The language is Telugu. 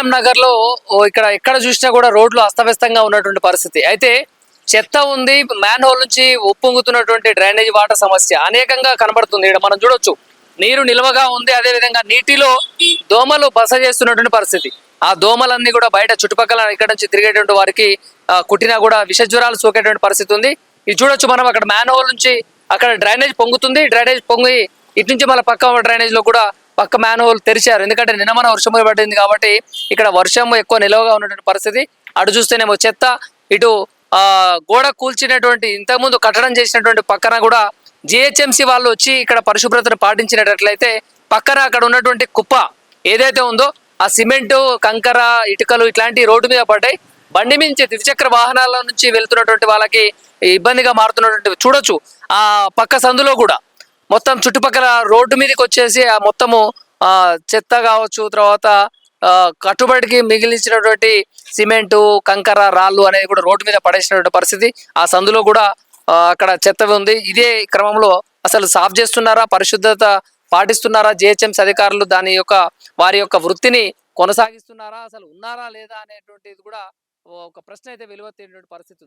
కళ్యాణ్ నగర్ లో ఇక్కడ ఎక్కడ చూసినా కూడా రోడ్లు అస్తవ్యస్తంగా ఉన్నటువంటి పరిస్థితి. అయితే చెత్త ఉంది, మ్యాన్ హోల్ నుంచి ఉప్పొంగుతున్నటువంటి డ్రైనేజ్ వాటర్ సమస్య అనేకంగా కనబడుతుంది. ఇక్కడ మనం చూడొచ్చు నీరు నిల్వగా ఉంది, అదే విధంగా నీటిలో దోమలు బస చేస్తున్నటువంటి పరిస్థితి. ఆ దోమలన్నీ కూడా బయట చుట్టుపక్కల ఇక్కడ నుంచి తిరిగేటువంటి వారికి కుట్టినా కూడా విష జ్వరాలు సోకేటువంటి పరిస్థితి ఉంది. ఇది చూడొచ్చు మనం, అక్కడ మ్యాన్ హోల్ నుంచి అక్కడ డ్రైనేజ్ పొంగుతుంది, డ్రైనేజ్ పొంగి ఇటు నుంచి మళ్ళీ పక్క డ్రైనేజ్ లో కూడా పక్క మ్యాన్ హోల్ తెరిచారు. ఎందుకంటే నిన్న మన వర్షం పడింది కాబట్టి ఇక్కడ వర్షం ఎక్కువ నిలవగా ఉన్నటువంటి పరిస్థితి. అటు చూస్తేనేమో చెత్త, ఇటు గోడ కూల్చినటువంటి ఇంతకుముందు కట్టడం చేసినటువంటి పక్కన కూడా జిహెచ్ఎంసి వాళ్ళు వచ్చి ఇక్కడ పరిశుభ్రతను పాటించినట్లయితే పక్కన అక్కడ ఉన్నటువంటి కుప్ప ఏదైతే ఉందో ఆ సిమెంటు, కంకర, ఇటుకలు ఇట్లాంటి రోడ్డు మీద పడ్డాయి. బండి నుంచి ద్విచక్ర వాహనాల నుంచి వెళ్తున్నటువంటి వాళ్ళకి ఇబ్బందిగా మారుతున్నటువంటి చూడొచ్చు. ఆ పక్క సందులో కూడా మొత్తం చుట్టుపక్కల రోడ్డు మీదకి వచ్చేసి ఆ మొత్తము చెత్త కావచ్చు, తర్వాత కట్టుబడికి మిగిలించినటువంటి సిమెంటు, కంకర, రాళ్ళు అనేది కూడా రోడ్డు మీద పడేసినటువంటి పరిస్థితి. ఆ సందులో కూడా అక్కడ చెత్త ఉంది. ఇదే క్రమంలో అసలు సాఫ్ చేస్తున్నారా, పరిశుద్ధత పాటిస్తున్నారా జిహెచ్ఎంసీ అధికారులు, వారి యొక్క వృత్తిని కొనసాగిస్తున్నారా, అసలు ఉన్నారా లేదా అనేటువంటిది కూడా ఒక ప్రశ్న అయితే వెలువెత్తేటువంటి పరిస్థితి ఉంది.